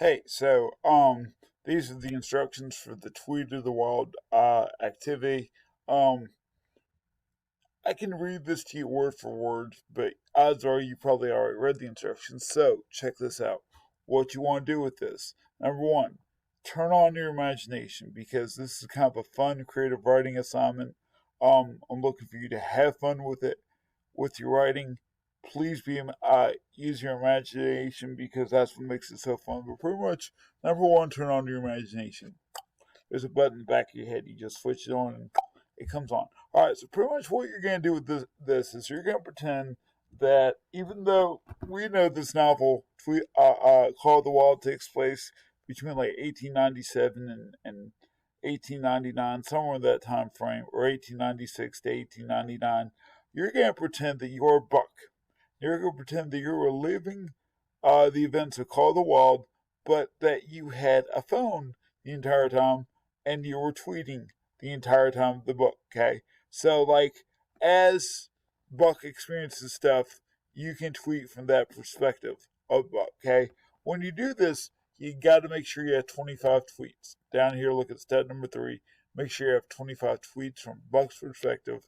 Hey, these are the instructions for the Tweet of the Wild activity. Um, I can read this to you word for word, but odds are you probably already read the instructions. So check this out. What you want to do with this? Number one, turn on your imagination because this is kind of a fun, creative writing assignment. I'm looking for you to have fun with it, with your writing. Please use your imagination because that's what makes it so fun. But pretty much, number one, turn on your imagination. There's a button in the back of your head. You just switch it on and it comes on. All right, so pretty much what you're going to do with this is you're going to pretend that even though we know this novel, Call of the Wild, takes place between like 1897 and 1899, somewhere in that time frame, or 1896 to 1899, you're going to pretend that you're Buck. You're going to pretend that you're reliving the events of Call of the Wild, but that you had a phone the entire time and you were tweeting the entire time of the book, okay? So, like, as Buck experiences stuff, you can tweet from that perspective of Buck, okay? When you do this, you got to make sure you have 25 tweets. Down here, look at step number 3. Make sure you have 25 tweets from Buck's perspective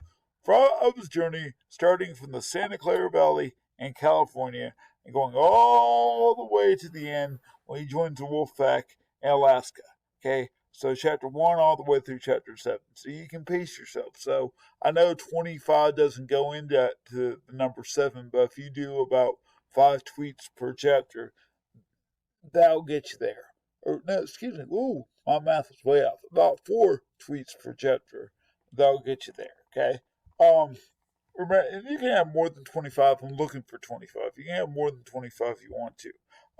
of his journey, starting from the Santa Clara Valley in California and going all the way to the end when he joins the wolf pack in Alaska. Okay, so chapter 1 all the way through chapter 7. So you can pace yourself. So I know 25 doesn't go into to the number 7, but if you do about 5 tweets per chapter, that'll get you there. Or no, excuse me. Ooh, my math is way off. About 4 tweets per chapter, that'll get you there. Okay. Um, Remember, and you can have more than 25. I'm looking for 25. You can have more than 25 if you want to.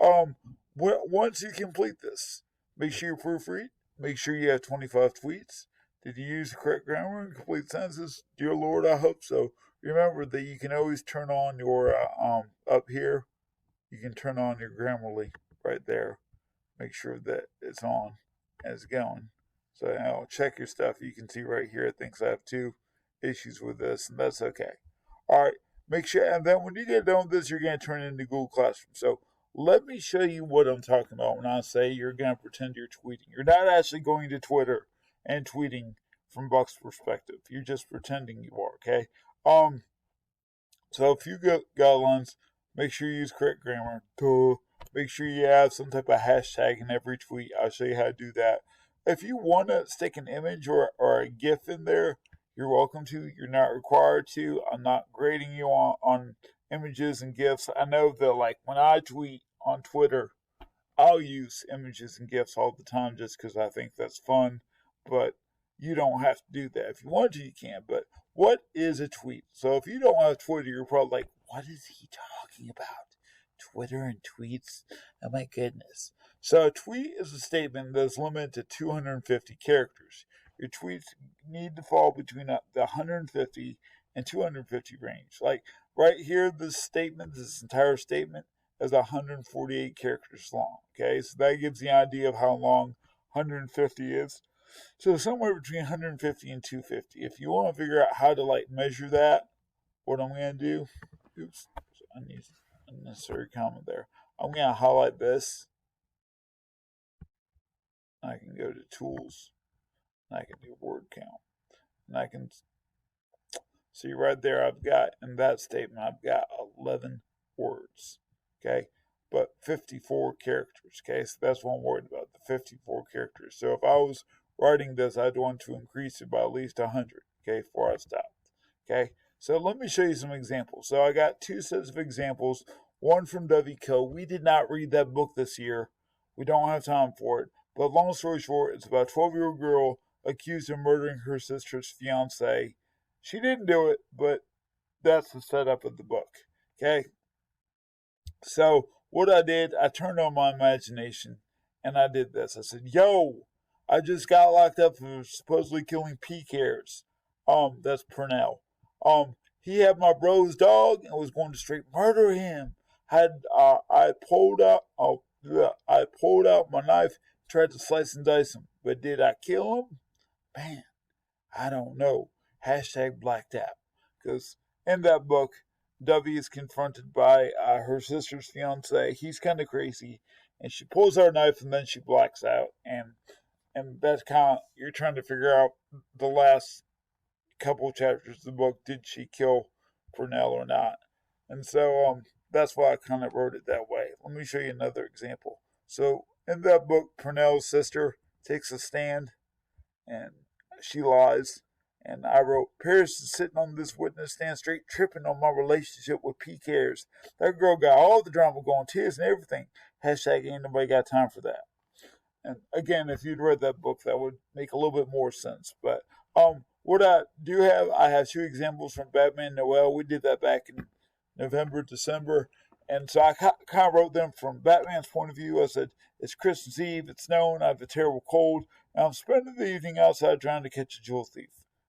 Um, Once you complete this, make sure you proofread. Make sure you have 25 tweets. Did you use the correct grammar and complete sentences? Dear Lord, I hope so. Remember that you can always turn on your up here. You can turn on your Grammarly right there. Make sure that it's on and it's going. So check your stuff. You can see right here. It thinks I have 2 issues with this, and that's okay. All right, make sure. And then when you get done with this, you're going to turn it into Google Classroom. So let me show you what I'm talking about when I say you're going to pretend you're tweeting. You're not actually going to Twitter and tweeting from Buck's perspective. You're just pretending you are. Okay. Um. So if you got guidelines, make sure you use correct grammar. Duh. Make sure you have some type of hashtag in every tweet. I'll show you how to do that. If you want to stick an image or a GIF in there, you're welcome to. You're not required to. I'm not grading you on images and GIFs. I know that, like, when I tweet on Twitter, I'll use images and GIFs all the time just because I think that's fun. But you don't have to do that. If you want to, you can. But what is a tweet? So if you don't have Twitter, you're probably like, what is he talking about? Twitter and tweets? Oh my goodness. So a tweet is a statement that's limited to 250 characters. Your tweets need to fall between the 150 and 250 range. Like right here, this entire statement is 148 characters long. Okay, so that gives the idea of how long 150 is. So somewhere between 150 and 250. If you want to figure out how to like measure that, what I'm going to do, oops, I need unnecessary comment there. I'm going to highlight this. I can go to tools. And I can do word count. And I can see right there I've got, in that statement, I've got 11 words. Okay. But 54 characters. Okay. So that's what I'm worried about, the 54 characters. So if I was writing this, I'd want to increase it by at least 100. Okay. Before I stop. Okay. So let me show you some examples. So I got 2 sets of examples. One from W. Co. We did not read that book this year. We don't have time for it. But long story short, it's about a 12-year-old girl accused of murdering her sister's fiance. She didn't do it, but that's the setup of the book. Okay? So what I did, I turned on my imagination and I did this. I said, yo, I just got locked up for supposedly killing PKers. That's Purnell. He had my bro's dog and was going to straight murder him. I pulled out my knife, tried to slice and dice him, but did I kill him? Man, I don't know. Hashtag blacked out. Because in that book, W is confronted by her sister's fiance. He's kind of crazy. and she pulls out a knife, and then she blacks out, and that's kind of, you're trying to figure out the last couple of chapters of the book, did she kill Purnell or not? And so that's why I kind of wrote it that way. Let me show you another example. So in that book, Purnell's sister takes a stand and she lies. And I wrote, Paris is sitting on this witness stand straight tripping on my relationship with P. Cares. That girl got all the drama going, tears and everything. Hashtag ain't nobody got time for that. And again, if you'd read that book, that would make a little bit more sense. But what I do have, I have two examples from Batman Noel. We did that back in November, December. And so I kind of wrote them from Batman's point of view. I said, it's Christmas Eve, it's snowing, I have a terrible cold, and I'm spending the evening outside trying to catch a jewel thief.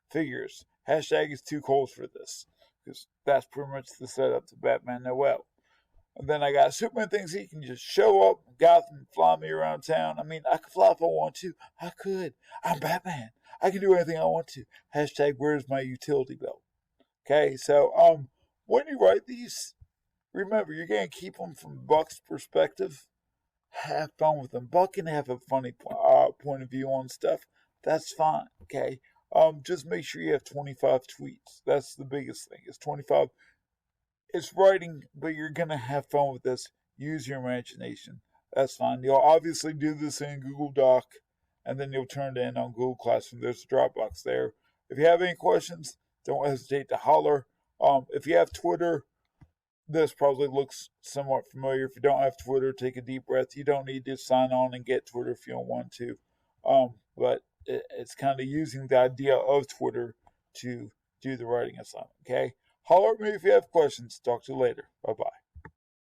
Figures. Hashtag is too cold for this. Because that's pretty much the setup to Batman Noel. And then I got Superman thinks he can just show up in Gotham and fly me around town. I mean, I could fly if I want to. I could. I'm Batman. I can do anything I want to. Hashtag where's my utility belt? Okay, so when you write these, remember you're gonna keep them from Buck's perspective. Have fun with them. Buck can have a funny point of view on stuff. That's fine. Okay. Just make sure you have 25 tweets. That's the biggest thing. It's 25. It's writing, but you're gonna have fun with this. Use your imagination. That's fine. You'll obviously do this in Google Doc, and then you'll turn it in on Google Classroom. There's a Dropbox there. If you have any questions, don't hesitate to holler. If you have Twitter, this probably looks somewhat familiar. If you don't have Twitter, take a deep breath. You don't need to sign on and get Twitter if you don't want to. But it's kind of using the idea of Twitter to do the writing assignment. Okay. Holler at me if you have questions. Talk to you later. Bye bye.